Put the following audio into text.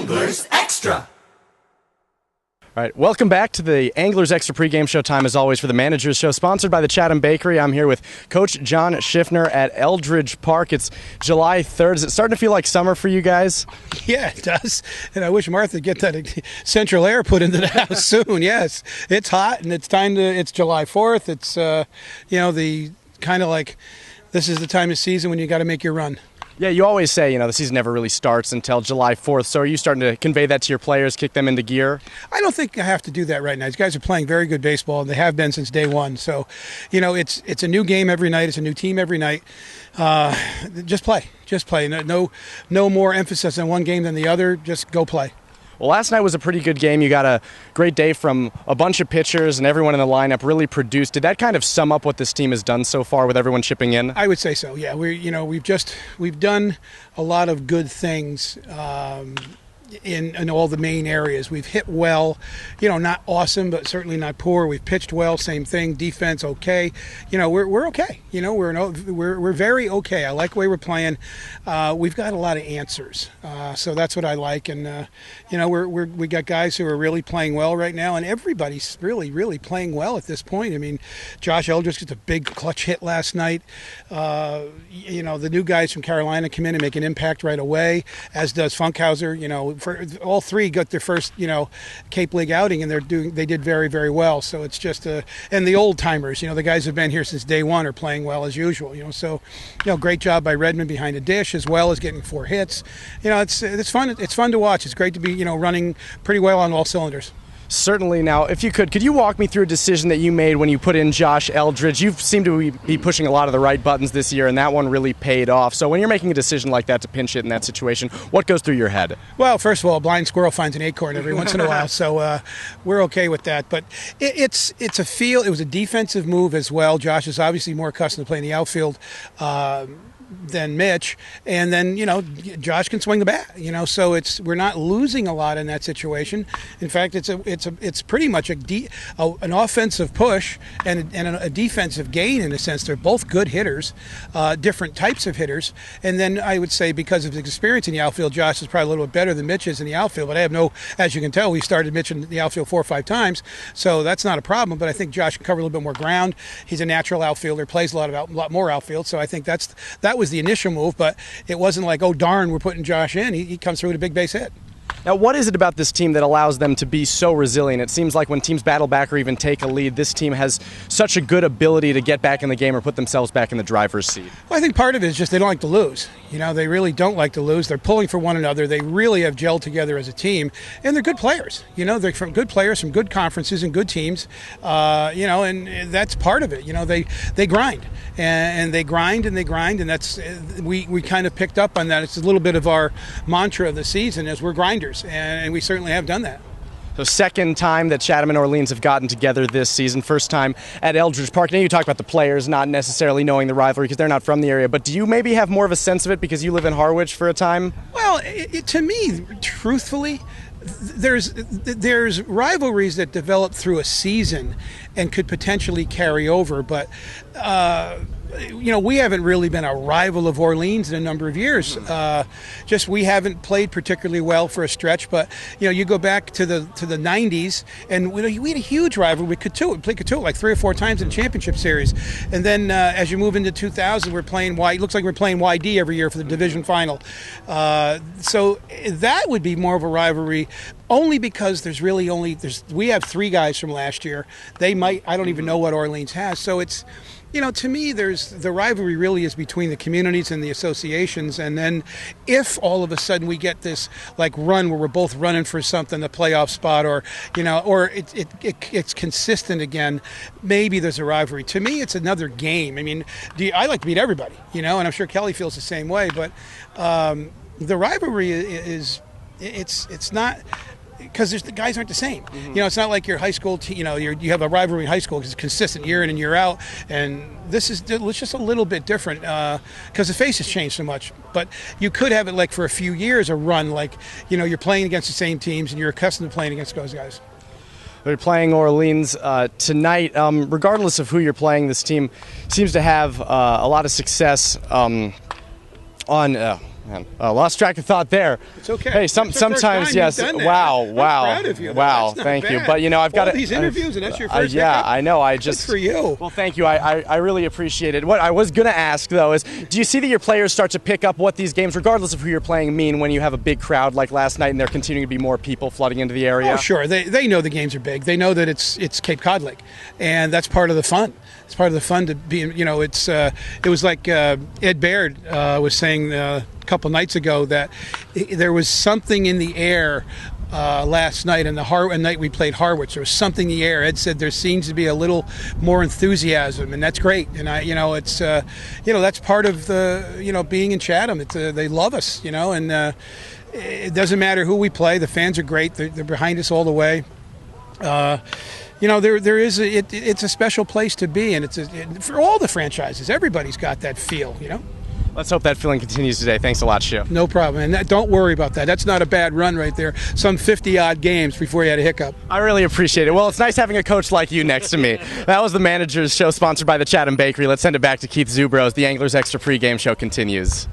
Anglers Extra. All right, welcome back to the Anglers Extra pregame show. Time, as always, for the Managers Show, sponsored by the Chatham Bakery. I'm here with Coach John Schiffner at Eldridge Park. It's July 3rd. Is it starting to feel like summer for you guys? Yeah, it does. And I wish Martha would get that central air put into the house soon. Yes, it's hot, and it's July 4th. It's, the kind of like this is the time of season when you got to make your run. Yeah, you always say, the season never really starts until July 4th. So are you starting to convey that to your players, kick them into gear? I don't think I have to do that right now. These guys are playing very good baseball, and they have been since day one. So, it's a new game every night. It's a new team every night. Just play. Just play. No more emphasis on one game than the other. Just go play. Well, last night was a pretty good game. You got a great day from a bunch of pitchers, and everyone in the lineup really produced. Did that kind of sum up what this team has done so far with everyone chipping in? I would say so. Yeah, we've done a lot of good things in all the main areas. We've hit well, not awesome, but certainly not poor. We've pitched well, same thing. Defense, okay. We're okay. We're very okay. I like the way we're playing. We've got a lot of answers, so that's what I like. And we got guys who are really playing well right now, and everybody's really, really playing well at this point. I mean, Josh Eldridge gets a big clutch hit last night. The new guys from Carolina come in and make an impact right away, as does Funkhauser. For all three got their first, Cape League outing, and they did very, very well. So it's just and the old timers, the guys who've been here since day one are playing well as usual. So, great job by Redmond behind a dish, as well as getting 4 hits. It's fun. It's fun to watch. It's great to be, running pretty well on all cylinders. Certainly. Now, if you could you walk me through a decision that you made when you put in Josh Eldridge? You seem to be pushing a lot of the right buttons this year, and that one really paid off. So when you're making a decision like that to pinch hit in that situation, what goes through your head? Well, first of all, a blind squirrel finds an acorn every once in a while, so we're okay with that. But it was a defensive move as well. Josh is obviously more accustomed to playing the outfield than Mitch, and then Josh can swing the bat, so we're not losing a lot in that situation. In fact, it's pretty much an offensive push and a defensive gain in a sense. They're both good hitters, different types of hitters, and then I would say because of his experience in the outfield, Josh is probably a little bit better than Mitch is in the outfield. But as you can tell, we started Mitch in the outfield 4 or 5 times, so that's not a problem. But I think Josh can cover a little bit more ground. He's a natural outfielder, plays a lot more outfield, so I think that was the initial move, but it wasn't like, oh darn, we're putting Josh in. He comes through with a big base hit. Now, what is it about this team that allows them to be so resilient? It seems like when teams battle back or even take a lead, this team has such a good ability to get back in the game or put themselves back in the driver's seat. Well, I think part of it is just they don't like to lose. They really don't like to lose. They're pulling for one another. They really have gelled together as a team, and they're good players. They're from good players from good conferences and good teams. And that's part of it. They grind, and they grind and they grind, and that's we kind of picked up on that. It's a little bit of our mantra of the season is we're grinders. And we certainly have done that. So second time that Chatham and Orleans have gotten together this season, first time at Eldridge Park. Now you talk about the players not necessarily knowing the rivalry because they're not from the area, but do you maybe have more of a sense of it because you live in Harwich for a time? Well, to me, truthfully, there's rivalries that develop through a season and could potentially carry over, but we haven't really been a rival of Orleans in a number of years. We haven't played particularly well for a stretch. But you go back to the 90s, and we had a huge rivalry with Cotuit. We played Cotuit like 3 or 4 times in the championship series. And then as you move into 2000, we're playing it looks like we're playing YD every year for the division final. So that would be more of a rivalry. Only because we have 3 guys from last year. I don't even know what Orleans has. So it's. To me, the rivalry really is between the communities and the associations. And then if all of a sudden we get this run where we're both running for something, the playoff spot, or it's consistent again, maybe there's a rivalry. To me, it's another game. I mean, I like to beat everybody, and I'm sure Kelly feels the same way. But the rivalry it's not. Because the guys aren't the same. Mm-hmm. It's not like your high school, you have a rivalry in high school because it's consistent year in and year out. And it's just a little bit different because the face has changed so much. But you could have it for a few years, a run, you're playing against the same teams and you're accustomed to playing against those guys. They're playing Orleans tonight. Regardless of who you're playing, this team seems to have a lot of success on Man, lost track of thought there. It's okay. Hey, sometimes yes. Wow. I'm proud of you. Wow. That's not Thank you. bad. But I've got these interviews, and that's your first. Yeah, pickup? I know. Good for you. Well, thank you. I really appreciate it. What I was going to ask though is, do you see that your players start to pick up what these games, regardless of who you're playing, mean when you have a big crowd like last night, and there continuing to be more people flooding into the area? Oh, sure. They know the games are big. They know that it's Cape Cod Lake, and that's part of the fun. It's part of the fun to be. It was like Ed Baird was saying a couple nights ago that there was something in the air last night, and the night we played Harwich. There was something in the air. Ed said there seems to be a little more enthusiasm, and that's great. And it's that's part of the being in Chatham. They love us, and it doesn't matter who we play. The fans are great. They're behind us all the way. It's a special place to be, and for all the franchises. Everybody's got that feel, Let's hope that feeling continues today. Thanks a lot, Schiff. No problem. And don't worry about that. That's not a bad run right there. Some 50-odd games before you had a hiccup. I really appreciate it. Well, it's nice having a coach like you next to me. That was the Manager's Show, sponsored by the Chatham Bakery. Let's send it back to Keith Zubros. The Anglers Extra pregame show continues.